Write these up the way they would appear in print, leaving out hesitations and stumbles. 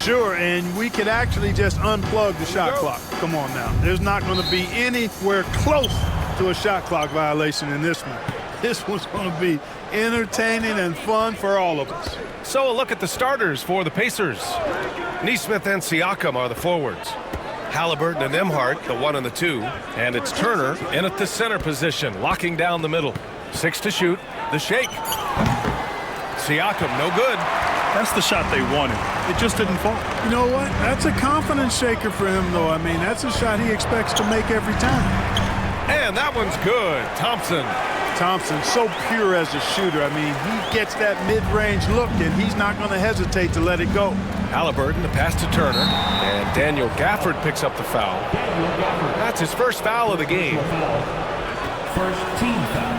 Sure, and we could actually just unplug the shot clock. Come on now. There's not going to be anywhere close to a shot clock violation in this one. This one's going to be entertaining and fun for all of us. So a look at the starters for the Pacers. Nesmith and Siakam are the forwards. Halliburton and Nembhard, the 1 and the 2. And it's Turner in at the center position, locking down the middle. 6 to shoot. The shake. Siakam, no good. That's the shot they wanted. It just didn't fall. You know what? That's a confidence shaker for him, though. I mean, that's a shot he expects to make every time. And that one's good. Thompson's so pure as a shooter. I mean, he gets that mid-range look, and he's not going to hesitate to let it go. Halliburton, the pass to Turner. And Daniel Gafford picks up the foul. That's his first foul of the game. First team foul.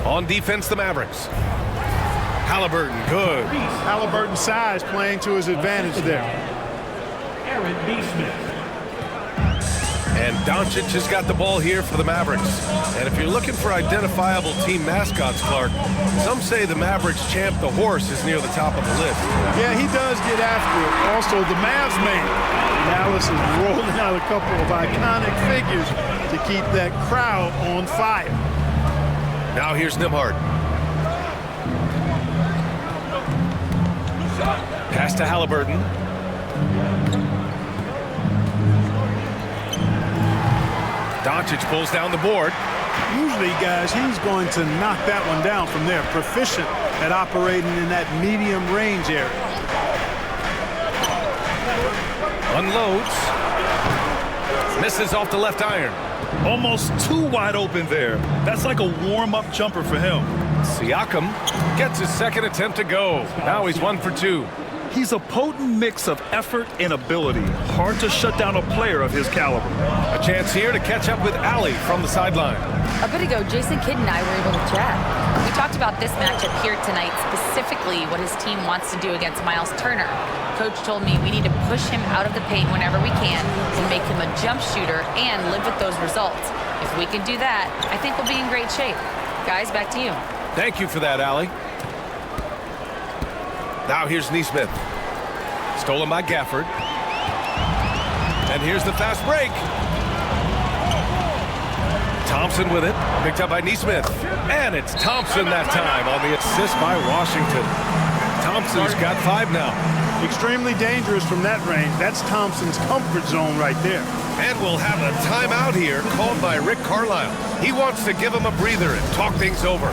On defense, the Mavericks. Halliburton, good. Halliburton's size playing to his advantage there. And Doncic has got the ball here for the Mavericks. And if you're looking for identifiable team mascots, Clark, some say the Mavericks champ, the horse, is near the top of the list. Yeah, he does get after it. Also, the Mavs man. Dallas is rolling out a couple of iconic figures to keep that crowd on fire. Now here's Nembhard. Pass to Halliburton. Doncic pulls down the board. Usually, guys, he's going to knock that one down from there. Proficient at operating in that medium range area. Unloads. Misses off the left iron. Almost too wide open there. That's like a warm-up jumper for him. Siakam gets his second attempt to go. Now he's 1 for 2. He's a potent mix of effort and ability. Hard to shut down a player of his caliber. A chance here to catch up with Allie from the sideline. A bit ago, Jason Kidd and I were able to chat. We talked about this matchup here tonight, specifically what his team wants to do against Miles Turner. Coach told me we need to push him out of the paint whenever we can and make him a jump shooter and live with those results. If we can do that, I think we'll be in great shape. Guys, back to you. Thank you for that, Allie. Now here's Nesmith. Stolen by Gafford. And here's the fast break. Thompson with it. Picked up by Nesmith. And it's Thompson that time on the assist by Washington. Thompson's got 5 now. Extremely dangerous from that range. That's Thompson's comfort zone right there. And we'll have a timeout here called by Rick Carlisle. He wants to give him a breather and talk things over.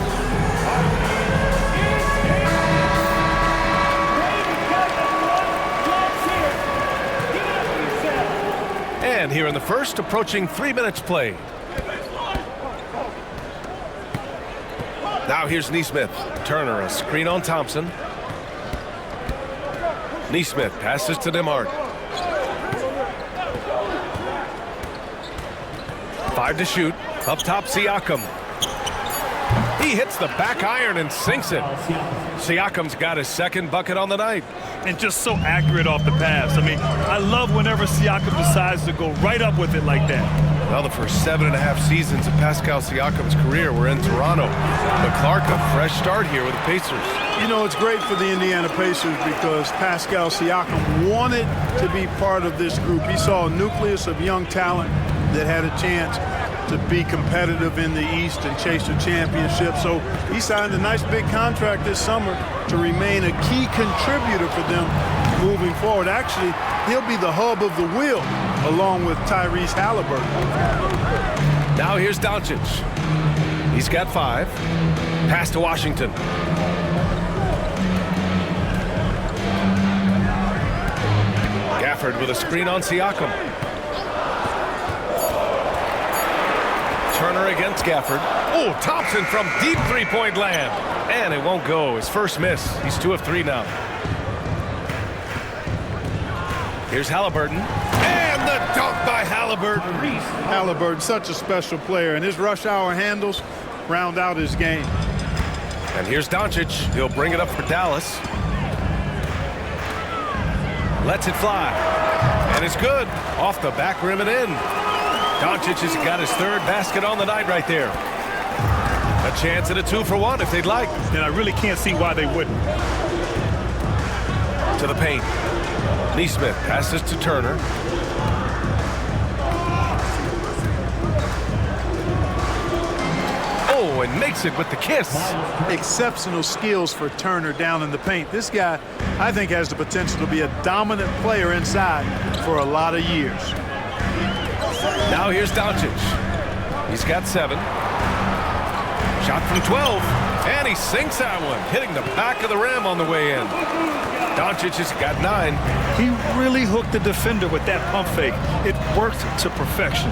And here in the first, approaching 3 minutes played. Now here's Nesmith. Turner, a screen on Thompson. Nesmith passes to Nembhard. 5 to shoot. Up top, Siakam. He hits the back iron and sinks it. Siakam's got his second bucket on the night. And just so accurate off the pass. I mean, I love whenever Siakam decides to go right up with it like that. Well, the first 7.5 seasons of Pascal Siakam's career were in Toronto. But Clark, a fresh start here with the Pacers. You know, it's great for the Indiana Pacers because Pascal Siakam wanted to be part of this group. He saw a nucleus of young talent that had a chance to be competitive in the East and chase a championship. So he signed a nice big contract this summer to remain a key contributor for them moving forward. Actually, he'll be the hub of the wheel along with Tyrese Halliburton. Now here's Doncic. He's got 5. Pass to Washington. Gafford with a screen on Siakam. Turner against Gafford. Oh, Thompson from deep three-point land. And it won't go. His first miss. He's 2 of 3 now. Here's Halliburton. And the dunk by Halliburton. Halliburton, such a special player, and his rush hour handles round out his game. And here's Doncic. He'll bring it up for Dallas. Lets it fly. And it's good. Off the back rim and in. Doncic has got his 3rd basket on the night right there. A chance at a 2-for-1 if they'd like. And I really can't see why they wouldn't. To the paint. Neesmith passes to Turner. Oh, and makes it with the kiss. Exceptional skills for Turner down in the paint. This guy, I think, has the potential to be a dominant player inside for a lot of years. Now here's Doncic. He's got 7. Shot from 12, and he sinks that one, hitting the back of the rim on the way in. Doncic has got 9. He really hooked the defender with that pump fake. It worked to perfection.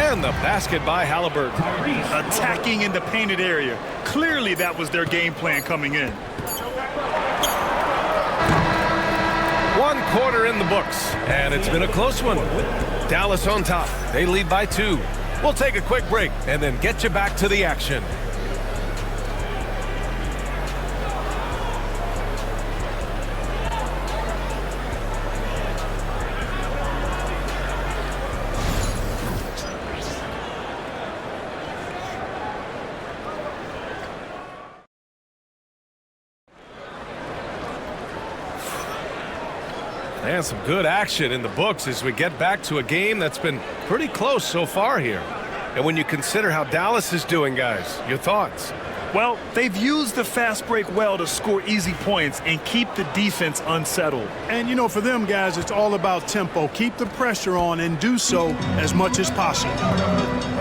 And the basket by Halliburton. Attacking in the painted area. Clearly that was their game plan coming in. 1 quarter in the books, and it's been a close one. Dallas on top. They lead by 2. We'll take a quick break and then get you back to the action. And some good action in the books as we get back to a game that's been pretty close so far here. And when you consider how Dallas is doing, guys, your thoughts? Well, they've used the fast break well to score easy points and keep the defense unsettled. And, you know, for them guys, it's all about tempo. Keep the pressure on and do so as much as possible.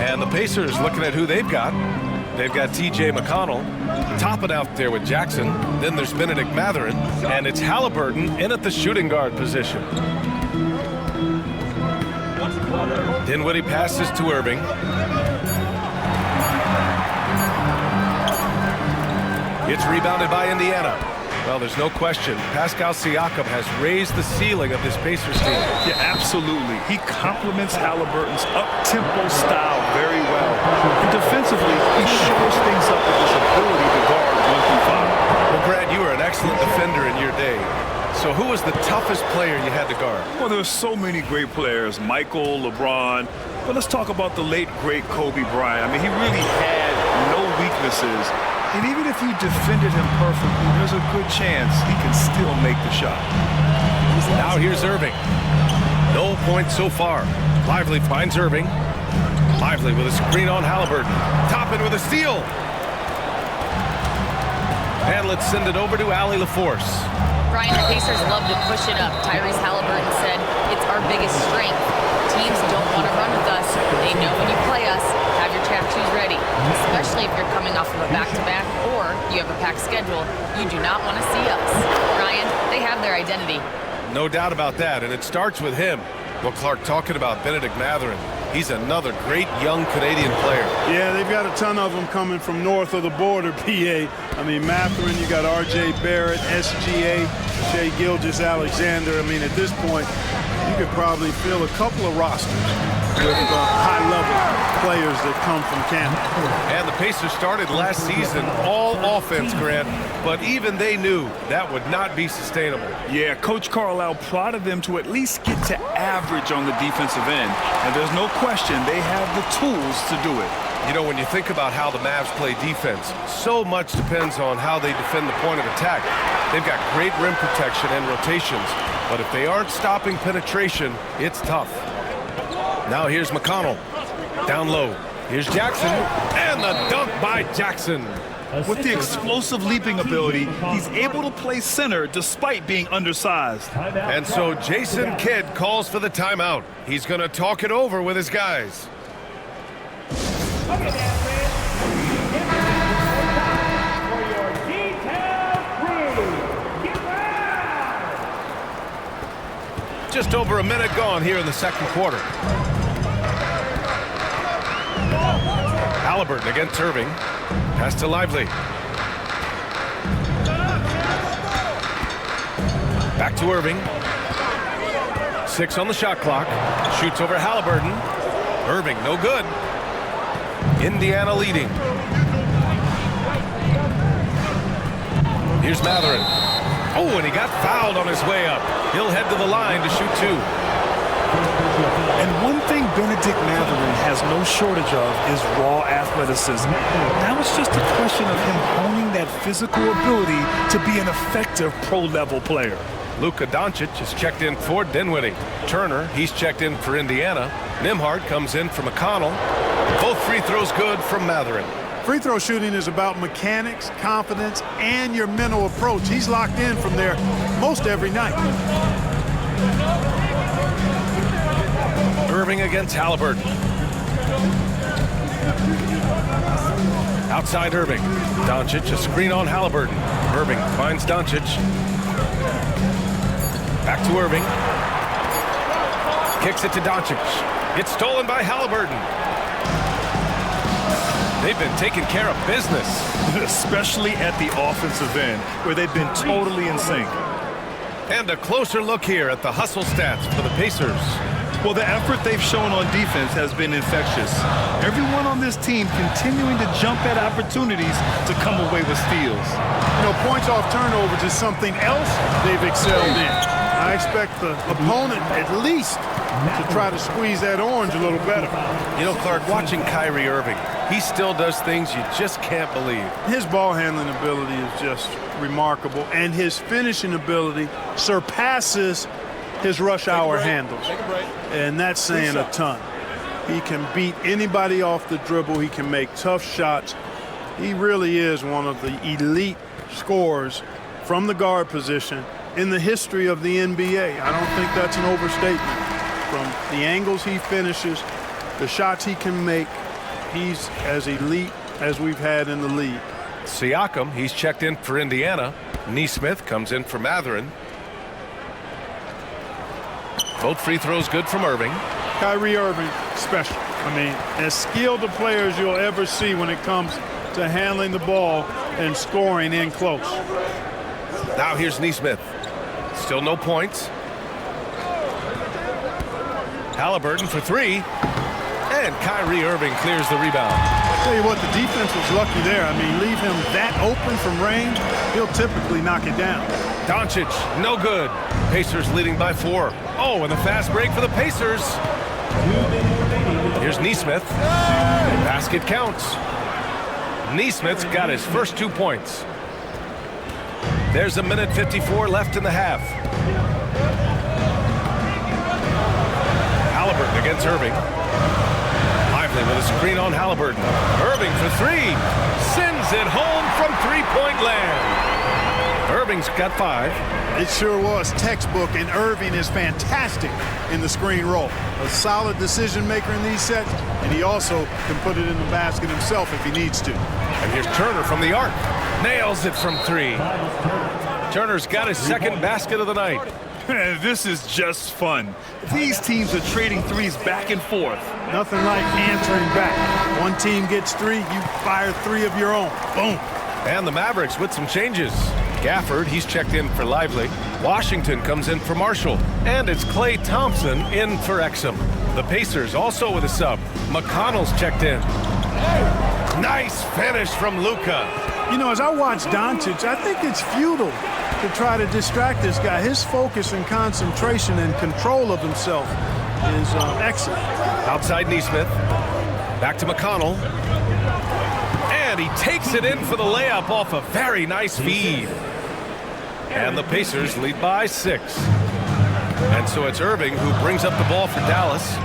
And the Pacers looking at who they've got. They've got T.J. McConnell topping out there with Jackson. Then there's Benedict Mathurin. And it's Halliburton in at the shooting guard position. Dinwiddie passes to Irving. It's rebounded by Indiana. Well, there's no question. Pascal Siakam has raised the ceiling of this Pacers team. Yeah, absolutely. He complements Halliburton's up-tempo style very well. And defensively, he shores things up with his ability to guard 1 through 5. Well, Brad, you were an excellent defender in your day. So who was the toughest player you had to guard? Well, there's so many great players. Michael, LeBron. But let's talk about the late, great Kobe Bryant. I mean, he really had no weaknesses. And even if you defended him perfectly, there's a good chance he can still make the shot. Now here's Irving. No points so far. Lively finds Irving. Lively with a screen on Halliburton. Toppin with a steal. And let's send it over to Allie LaForce. Brian, the Pacers love to push it up. Tyrese Halliburton said it's our biggest strength. Teams don't want to run with us. They know when you play us, have your trap shoes ready. Especially if you're coming off of a back-to-back or you have a packed schedule. You do not want to see us. Brian, they have their identity. No doubt about that, and it starts with him. Well, Clark, talking about Benedict Mathurin, he's another great young Canadian player. Yeah, they've got a ton of them coming from north of the border, PA. I mean, Mathurin, you got R.J. Barrett, SGA, Shai Gilgeous-Alexander. I mean, at this point, you could probably fill a couple of rosters with high-level players that come from Canada. And the Pacers started last season all offense, Grant, but even they knew that would not be sustainable. Yeah, Coach Carlisle prodded them to at least get to average on the defensive end. And there's no question they have the tools to do it. You know, when you think about how the Mavs play defense, so much depends on how they defend the point of attack. They've got great rim protection and rotations, but if they aren't stopping penetration, it's tough. Now here's McConnell. Down low. Here's Jackson. And the dunk by Jackson. With the explosive leaping ability, he's able to play center despite being undersized. And so Jason Kidd calls for the timeout. He's going to talk it over with his guys. Just over a minute gone here in the second quarter. Halliburton against Irving. Pass to Lively. Back to Irving. 6 on the shot clock. Shoots over Halliburton. Irving, no good. Indiana leading. Here's Mathurin. Oh, and he got fouled on his way up. He'll head to the line to shoot 2. And one thing Benedict Mathurin has no shortage of is raw athleticism. Now it's just a question of him honing that physical ability to be an effective pro-level player. Luka Doncic is checked in for Dinwiddie. Turner, he's checked in for Indiana. Nembhard comes in for McConnell. Both free throws good from Mathurin. Free throw shooting is about mechanics, confidence, and your mental approach. He's locked in from there most every night. Irving against Halliburton. Outside Irving. Doncic, a screen on Halliburton. Irving finds Doncic. Back to Irving. Kicks it to Doncic. It's stolen by Halliburton. They've been taking care of business. Especially at the offensive end, where they've been totally in sync. And a closer look here at the hustle stats for the Pacers. Well, the effort they've shown on defense has been infectious. Everyone on this team continuing to jump at opportunities to come away with steals. You know, points off turnovers is something else they've excelled in. I expect the opponent at least to try to squeeze that orange a little better. You know, Clark, watching Kyrie Irving, he still does things you just can't believe. His ball handling ability is just remarkable, and his finishing ability surpasses his rush hour handles. And that's saying a ton. He can beat anybody off the dribble. He can make tough shots. He really is one of the elite scorers from the guard position in the history of the NBA. I don't think that's an overstatement. From the angles he finishes, the shots he can make, he's as elite as we've had in the league. Siakam, he's checked in for Indiana. Nesmith comes in for Mathurin. Both free throws good from Irving. Kyrie Irving, special. I mean, as skilled a player as you'll ever see when it comes to handling the ball and scoring in close. Now here's Nesmith. Still no points. Halliburton for three. And Kyrie Irving clears the rebound. I'll tell you what, the defense was lucky there. I mean, leave him that open from range, he'll typically knock it down. Doncic, no good. Pacers leading by 4. Oh, and the fast break for the Pacers. Here's Nesmith. Basket counts. Nesmith's got his first 2 points. There's a minute 54 left in the half. Halliburton against Irving. Lively with a screen on Halliburton. Irving for 3. Sends it home from three-point land. Irving's got 5. It sure was textbook, and Irving is fantastic in the screen roll. A solid decision maker in these sets, and he also can put it in the basket himself if he needs to. And here's Turner from the arc. Nails it from 3. Turner's got his second basket of the night. This is just fun. These teams are trading threes back and forth. Nothing like answering back. One team gets 3, you fire 3 of your own. Boom. And the Mavericks with some changes. Gafford, he's checked in for Lively. Washington comes in for Marshall. And it's Klay Thompson in for Exum. The Pacers also with a sub. McConnell's checked in. Nice finish from Luka. You know, as I watch Doncic, I think it's futile to try to distract this guy. His focus and concentration and control of himself is excellent. Outside Nesmith. Back to McConnell. And he takes it in for the layup off a very nice feed. And the Pacers lead by 6. And so it's Irving who brings up the ball for Dallas.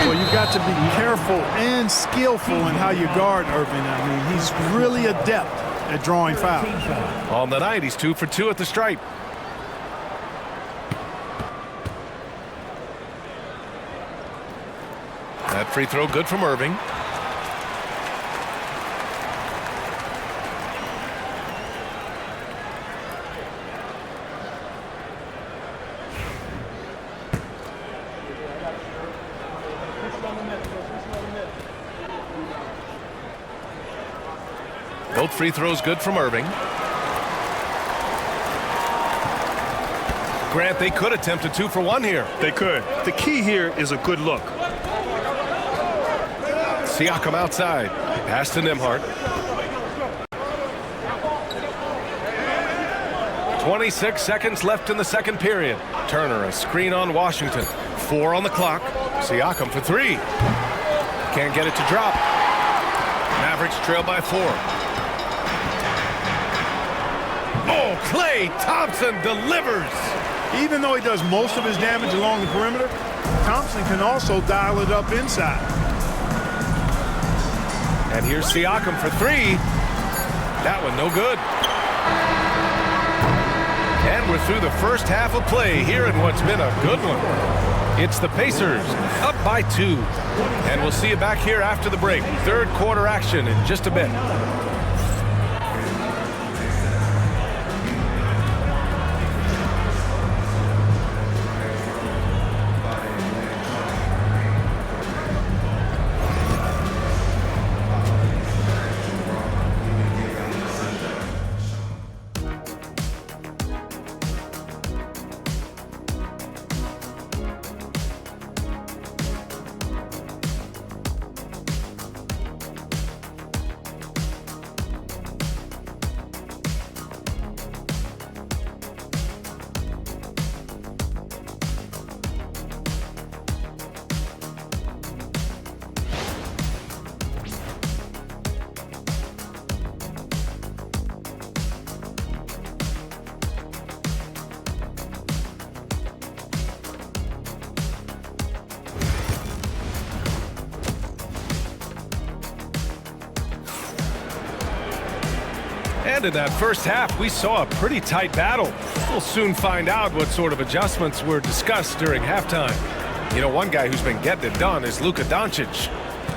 Well, you've got to be careful and skillful in how you guard Irving. I mean, he's really adept at drawing fouls. On the night, he's 2 for 2 at the stripe. That free throw good from Irving. Both free throws good from Irving. Grant, they could attempt a 2 for 1 here. They could. The key here is a good look. Siakam outside. Pass to Nembhard. 26 seconds left in the second period. Turner, a screen on Washington. 4 on the clock. Siakam for 3. Can't get it to drop. Mavericks trail by 4. Oh, Klay Thompson delivers. Even though he does most of his damage along the perimeter, Thompson can also dial it up inside. And here's Siakam for 3. That one no good. And we're through the first half of play here in what's been a good one. It's the Pacers up by 2. And we'll see you back here after the break. Third quarter action in just a bit. And in that first half, we saw a pretty tight battle. We'll soon find out what sort of adjustments were discussed during halftime. You know, one guy who's been getting it done is Luka Doncic.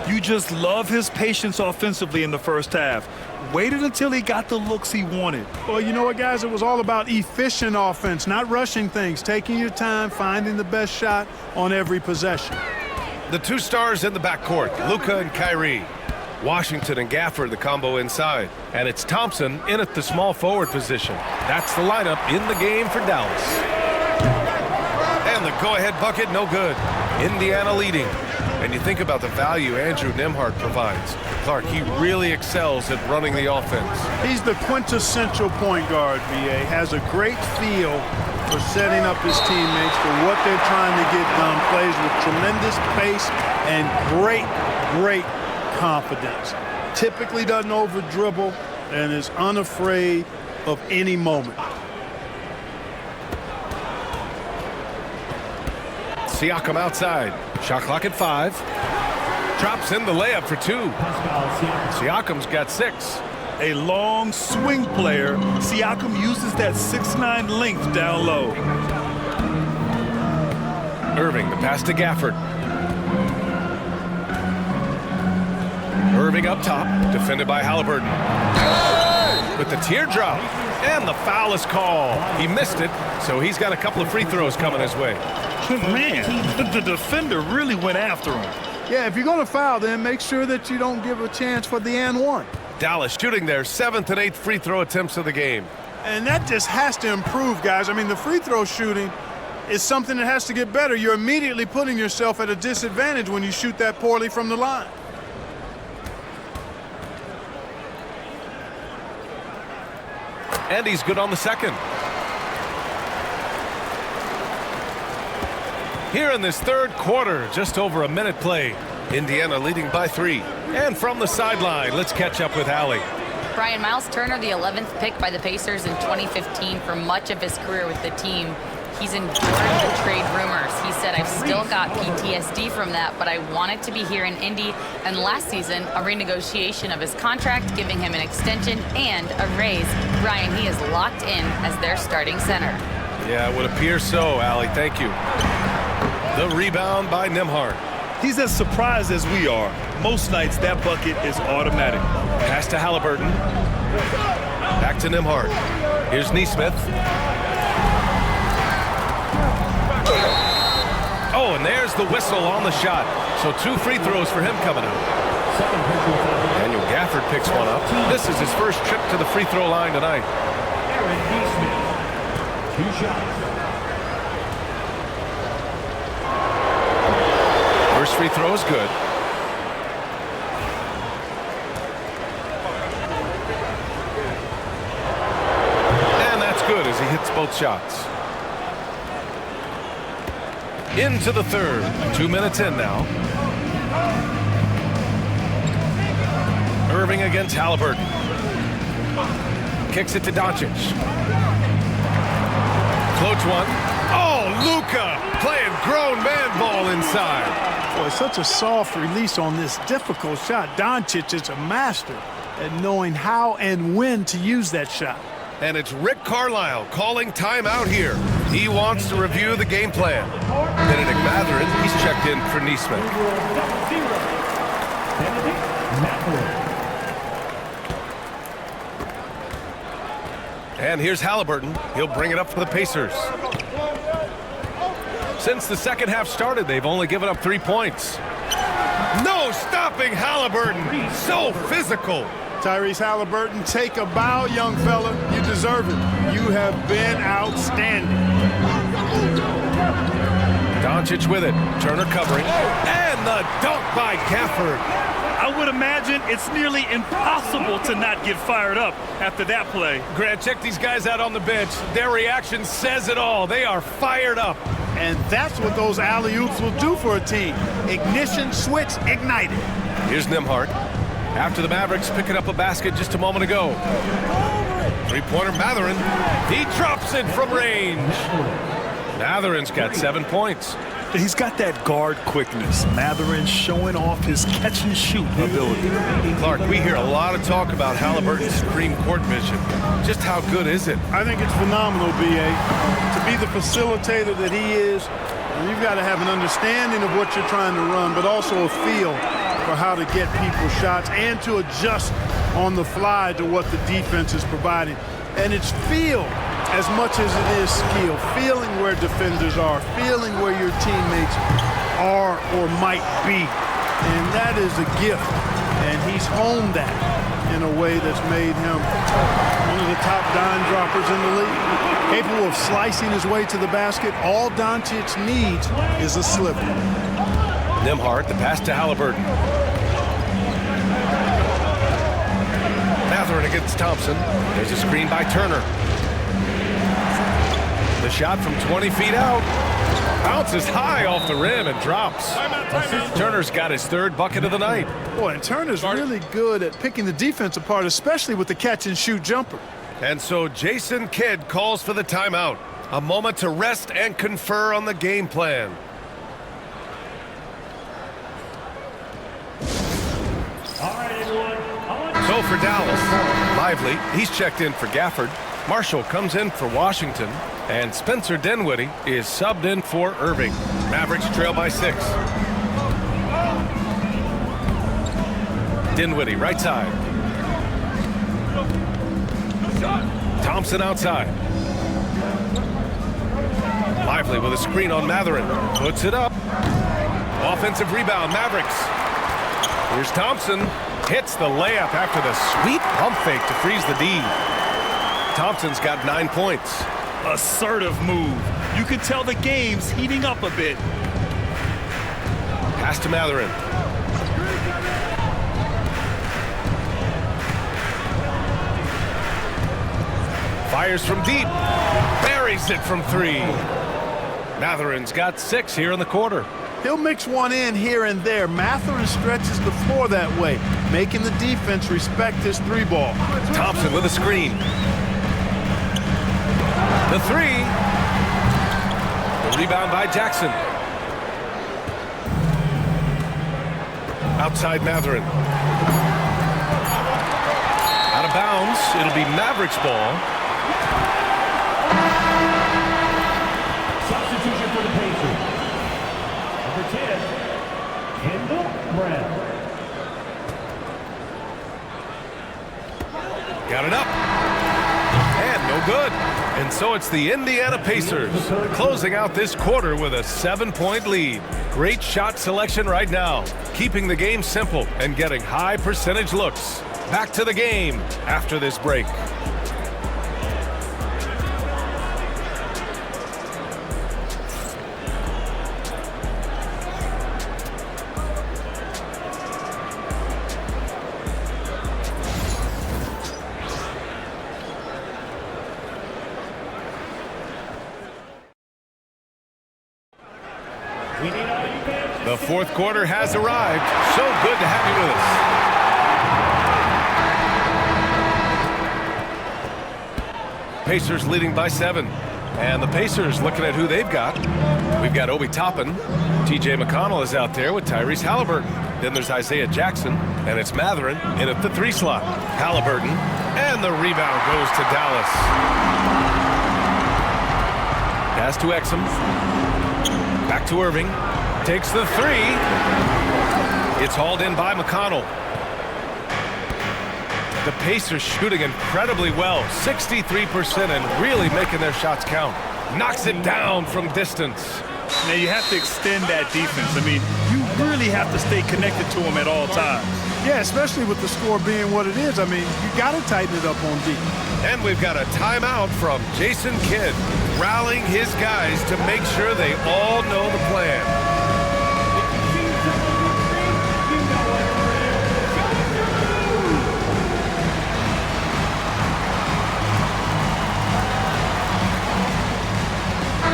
You just love his patience offensively in the first half. Waited until he got the looks he wanted. Well, you know what, guys? It was all about efficient offense, not rushing things, taking your time, finding the best shot on every possession. The 2 stars in the backcourt, Luka and Kyrie. Washington and Gafford, the combo inside. And it's Thompson in at the small forward position. That's the lineup in the game for Dallas. And the go-ahead bucket, no good. Indiana leading. And you think about the value Andrew Nembhard provides. Clark, he really excels at running the offense. He's the quintessential point guard, BA. Has a great feel for setting up his teammates for what they're trying to get done. Plays with tremendous pace and great confidence. Typically doesn't over-dribble and is unafraid of any moment. Siakam outside. Shot clock at 5. Drops in the layup for 2. Siakam's got 6. A long swing player, Siakam uses that 6'9" length down low. Irving, the pass to Gafford. Irving up top, defended by Halliburton. With the teardrop, and the foul is called. He missed it, so he's got a couple of free throws coming his way. Man, the defender really went after him. Yeah, if you're going to foul, then make sure that you don't give a chance for the and one. Dallas shooting their 7th and 8th free throw attempts of the game. And that just has to improve, guys. I mean, the free throw shooting is something that has to get better. You're immediately putting yourself at a disadvantage when you shoot that poorly from the line. And he's good on the second. Here in this third quarter, just over a minute played. Indiana leading by 3. And from the sideline, let's catch up with Allie. Brian, Miles Turner, the 11th pick by the Pacers in 2015 for much of his career with the team. He's endured the trade rumors. He said, I've still got PTSD from that, but I wanted to be here in Indy. And last season, a renegotiation of his contract, giving him an extension and a raise. Brian, he is locked in as their starting center. Yeah, it would appear so, Allie. Thank you. The rebound by Nembhard. He's as surprised as we are. Most nights, that bucket is automatic. Pass to Halliburton. Back to Nembhard. Here's Nesmith. Oh, and there's the whistle on the shot. So 2 free throws for him coming up. Daniel Gafford picks one up. This is his first trip to the free throw line tonight. 2 shots. First free throw is good. And that's good as he hit both shots. Into the third. 2 minutes in now. Irving against Halliburton. Kicks it to Doncic. Floats one. Oh, Luka playing grown man ball inside. Boy, such a soft release on this difficult shot. Doncic is a master at knowing how and when to use that shot. And it's Rick Carlisle calling timeout here. He wants to review the game plan. Benedict Mathurin, he's checked in for Neesmith. And here's Halliburton. He'll bring it up for the Pacers. Since the second half started, they've only given up 3 points. No stopping Halliburton. So physical. Tyrese Halliburton, take a bow, young fella. You deserve it. You have been outstanding. Doncic with it. Turner covering. And the dunk by Gafford. I would imagine it's nearly impossible to not get fired up after that play. Grant, check these guys out on the bench. Their reaction says it all. They are fired up. And that's what those alley-oops will do for a team. Ignition, switch, ignited. Here's Nembhard. After the Mavericks picking up a basket just a moment ago. Three-pointer Mathurin. He drops it from range. Mathurin's got 7 points. He's got that guard quickness. Mathurin showing off his catch-and-shoot ability. Clark, we hear a lot of talk about Halliburton's Supreme Court vision. Just how good is it? I think it's phenomenal, B.A. To be the facilitator that he is, you've got to have an understanding of what you're trying to run, but also a feel for how to get people shots and to adjust on the fly to what the defense is providing. And it's feel as much as it is skill, feeling where defenders are, feeling where your teammates are or might be. And that is a gift. And he's honed that in a way that's made him one of the top dime droppers in the league. Capable of slicing his way to the basket. All Doncic needs is a slipper. Nembhard, the pass to Halliburton. Mathurin against Thompson. There's a screen by Turner. The shot from 20 feet out. Bounces high off the rim and drops. Turner's got his third bucket of the night. Boy, and Turner's really good at picking the defense apart, especially with the catch-and-shoot jumper. And so Jason Kidd calls for the timeout. A moment to rest and confer on the game plan. So for Dallas, Lively, he's checked in for Gafford. Marshall comes in for Washington. And Spencer Dinwiddie is subbed in for Irving. Mavericks trail by 6. Dinwiddie, right side. Thompson outside. Lively with a screen on Mathurin. Puts it up. Offensive rebound, Mavericks. Here's Thompson. Hits the layup after the sweet pump fake to freeze the D. Thompson's got 9 points. Assertive move. You can tell the game's heating up a bit. Pass to Mathurin. Fires from deep. Buries it from 3. Mathurin's got 6 here in the quarter. He'll mix one in here and there. Mathurin stretches the floor that way, making the defense respect his 3-ball. Thompson with a screen. The 3. The rebound by Jackson. Outside Mathurin. Out of bounds. It'll be Mavericks ball. Substitution for the Pacers. Number 10, Kendall Brown. Got it up. And no good. And so it's the Indiana Pacers closing out this quarter with a 7-point lead. Great shot selection right now, keeping the game simple and getting high percentage looks. Back to the game after this break. We need all you fans. The fourth quarter has arrived. So good to have you with us. Pacers leading by 7. And the Pacers looking at who they've got. We've got Obi Toppin. TJ McConnell is out there with Tyrese Halliburton. Then there's Isaiah Jackson, and it's Matherin in at the 3 slot. Halliburton, and the rebound goes to Dallas. Pass to Exum. Back to Irving. Takes the 3. It's hauled in by McConnell. The Pacers shooting incredibly well, 63%, and really making their shots count. Knocks it down from distance. Now you have to extend that defense. I mean, you really have to stay connected to them at all times. Yeah, especially with the score being what it is. I mean, you got to tighten it up on D. And we've got a timeout from Jason Kidd, rallying his guys to make sure they all know the plan.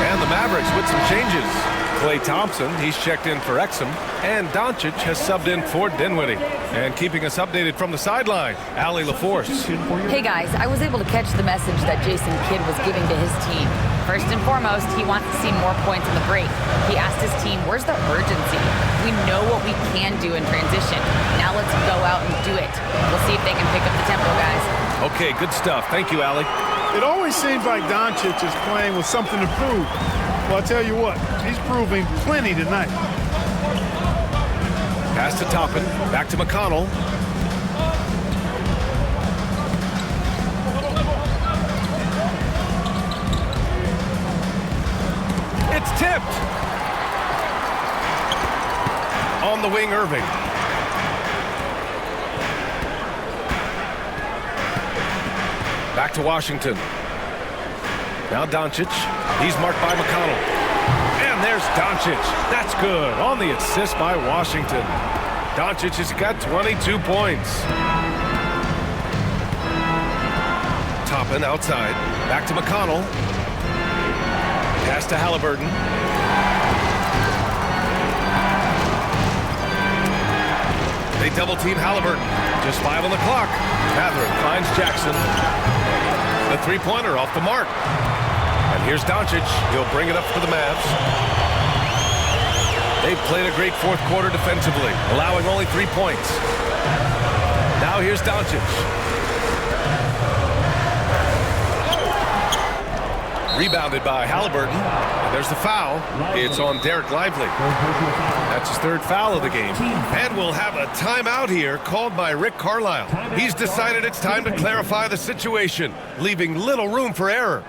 And the Mavericks with some changes. Klay Thompson, he's checked in for Exum, and Doncic has subbed in for Dinwiddie. And keeping us updated from the sideline, Allie LaForce. Hey guys, I was able to catch the message that Jason Kidd was giving to his team. First and foremost, he wants to see more points in the break. He asked his team, where's the urgency? We know what we can do in transition. Now let's go out and do it. We'll see if they can pick up the tempo, guys. Okay, good stuff. Thank you, Allie. It always seems like Doncic is playing with something to prove. Well, I'll tell you what, he's proving plenty tonight. Pass to Toppin, back to McConnell. It's tipped. On the wing, Irving. Back to Washington. Now Doncic. He's marked by McConnell. And there's Doncic. That's good. On the assist by Washington. Doncic has got 22 points. Toppin outside. Back to McConnell. Pass to Halliburton. They double team Halliburton. Just 5 on the clock. Matherin finds Jackson. The three-pointer off the mark. And here's Doncic. He'll bring it up for the Mavs. They've played a great fourth quarter defensively, allowing only 3 points. Now here's Doncic. Rebounded by Halliburton. And there's the foul. It's on Derek Lively. That's his 3rd foul of the game. And we'll have a timeout here called by Rick Carlisle. He's decided it's time to clarify the situation, leaving little room for error.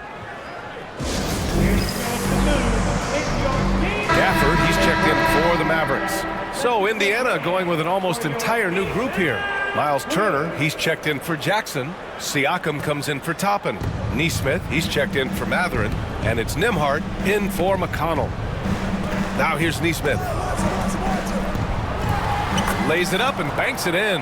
Gafford, he's checked in for the Mavericks. So Indiana going with an almost entire new group here. Miles Turner, he's checked in for Jackson. Siakam comes in for Toppin. Nesmith, he's checked in for Matherin. And it's Nembhard in for McConnell. Now here's Nesmith. Lays it up and banks it in.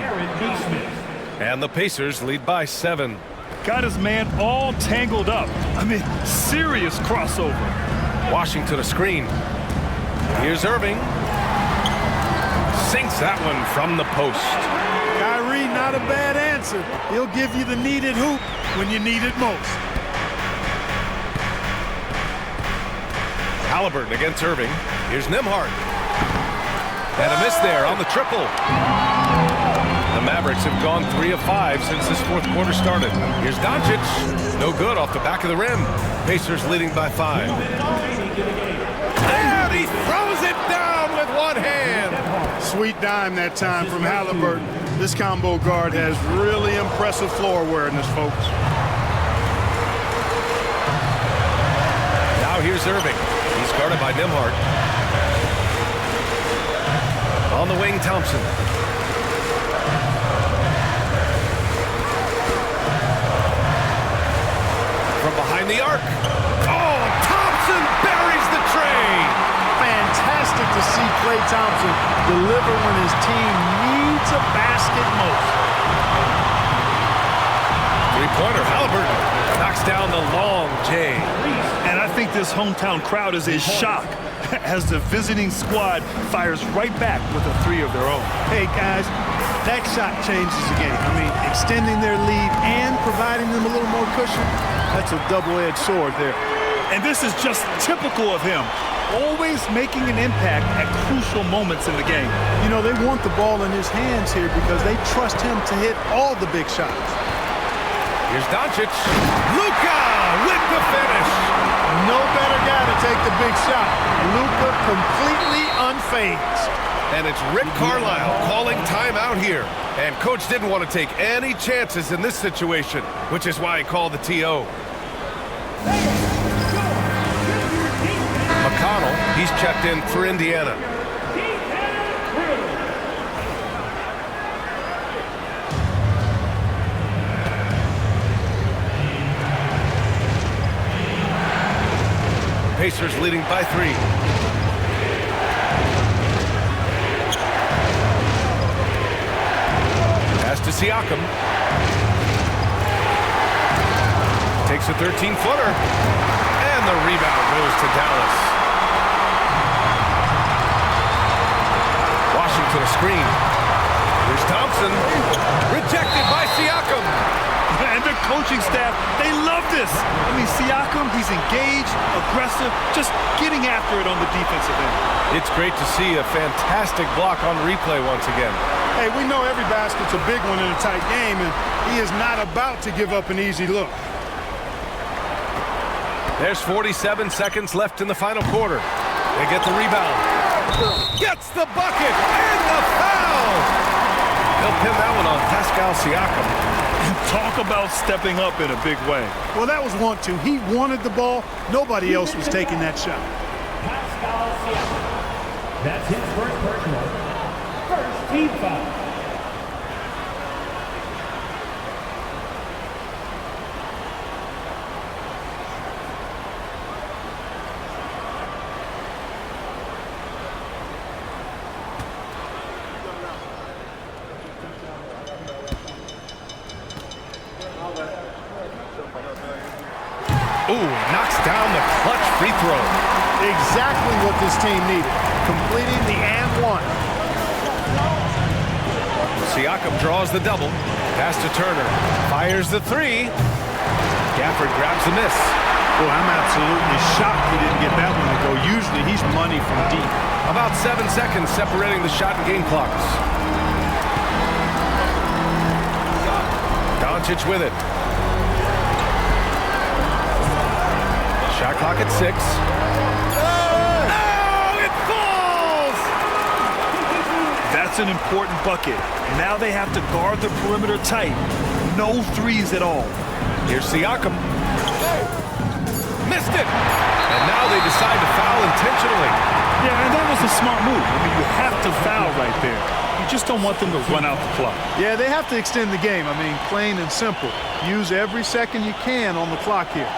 And the Pacers lead by 7. Got his man all tangled up. I mean, serious crossover. Washington a screen. Here's Irving. Sinks that one from the post. Kyrie, not a bad answer. He'll give you the needed hoop when you need it most. Halliburton against Irving. Here's Nembhard. And a miss there on the triple. The Mavericks have gone 3 of 5 since this fourth quarter started. Here's Doncic. No good off the back of the rim. Pacers leading by 5. And he throws it down with one hand. Sweet dime that time from Halliburton. This combo guard has really impressive floor awareness, folks. Now here's Irving. He's guarded by Nembhard. On the wing, Thompson. From behind the arc. Oh, Thompson buries the tray. Fantastic to see Klay Thompson deliver when his team needs a basket most. Three-pointer, Halliburton. knocks down the long J. And I think this hometown crowd is in shock as the visiting squad fires right back with a three of their own. Hey, guys, that shot changes the game. I mean, extending their lead and providing them a little more cushion, that's a double-edged sword there. And this is just typical of him, always making an impact at crucial moments in the game. You know, they want the ball in his hands here because they trust him to hit all the big shots. Here's Doncic. Luka with the finish. No better guy to take the big shot. Luka completely unfazed. And it's Rick Carlisle calling timeout here. And coach didn't want to take any chances in this situation, which is why he called the TO. McConnell, he's checked in for Indiana. Pacers leading by 3. Pass to Siakam. Takes a 13-footer. And the rebound goes to Dallas. Washington a screen. Here's Thompson. Rejected by Siakam. And the coaching staff, they love this. I mean, Siakam, he's engaged, aggressive, just getting after it on the defensive end. It's great to see a fantastic block on replay once again. Hey, we know every basket's a big one in a tight game, and he is not about to give up an easy look. There's 47 seconds left in the final quarter. They get the rebound. Gets the bucket and the foul. They'll pin that one on Pascal Siakam. Talk about stepping up in a big way. Well, that was want to. He wanted the ball. Nobody else was taking that shot. Pascal Siakam. That's his first personal. First team foul. Ooh, knocks down the clutch free throw. Exactly what this team needed. Completing the and one. Siakam draws the double. Pass to Turner. Fires the 3. Gafford grabs the miss. Boy, I'm absolutely shocked he didn't get that one to go. Usually he's money from deep. About 7 seconds separating the shot and game clocks. Doncic with it. Shot clock at 6. Oh, it falls! That's an important bucket. Now they have to guard the perimeter tight. No threes at all. Here's Siakam. Missed it! And now they decide to foul intentionally. Yeah, and that was a smart move. I mean, you have to foul right there. You just don't want them to run out the clock. Yeah, they have to extend the game. I mean, plain and simple. Use every second you can on the clock here.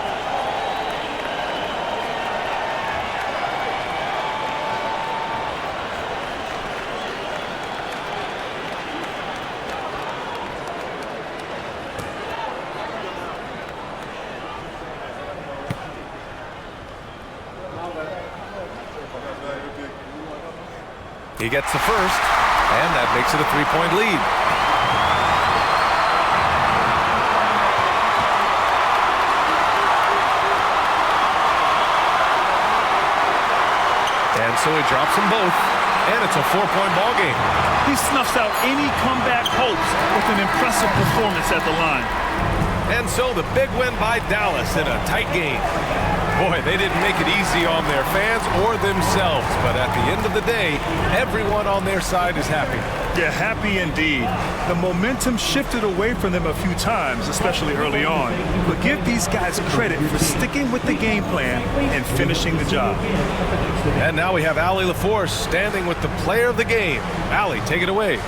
He gets the first, and that makes it a 3-point lead. And so he drops them both, and it's a 4-point ball game. He snuffs out any comeback hopes with an impressive performance at the line. And so the big win by Dallas in a tight game. Boy, they didn't make it easy on their fans or themselves, but at the end of the day, everyone on their side is happy. Yeah, happy indeed. The momentum shifted away from them a few times, especially early on. But give these guys credit for sticking with the game plan and finishing the job. And now we have Allie LaForce standing with the player of the game. Allie, take it away.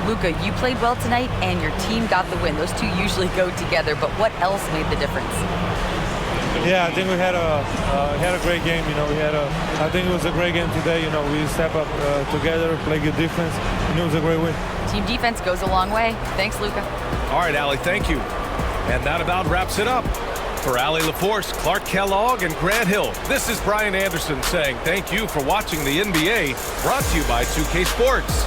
Luka, you played well tonight, and your team got the win. Those two usually go together, but what else made the difference? Yeah, I think we had a great game. You know, I think it was a great game today. You know, we step up together, play good defense, and it was a great win. Team defense goes a long way. Thanks, Luka. All right, Allie, thank you. And that about wraps it up. For Allie LaForce, Clark Kellogg, and Grant Hill, this is Brian Anderson saying thank you for watching the NBA, brought to you by 2K Sports.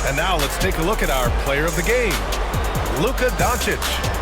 And now let's take a look at our player of the game, Luka Doncic.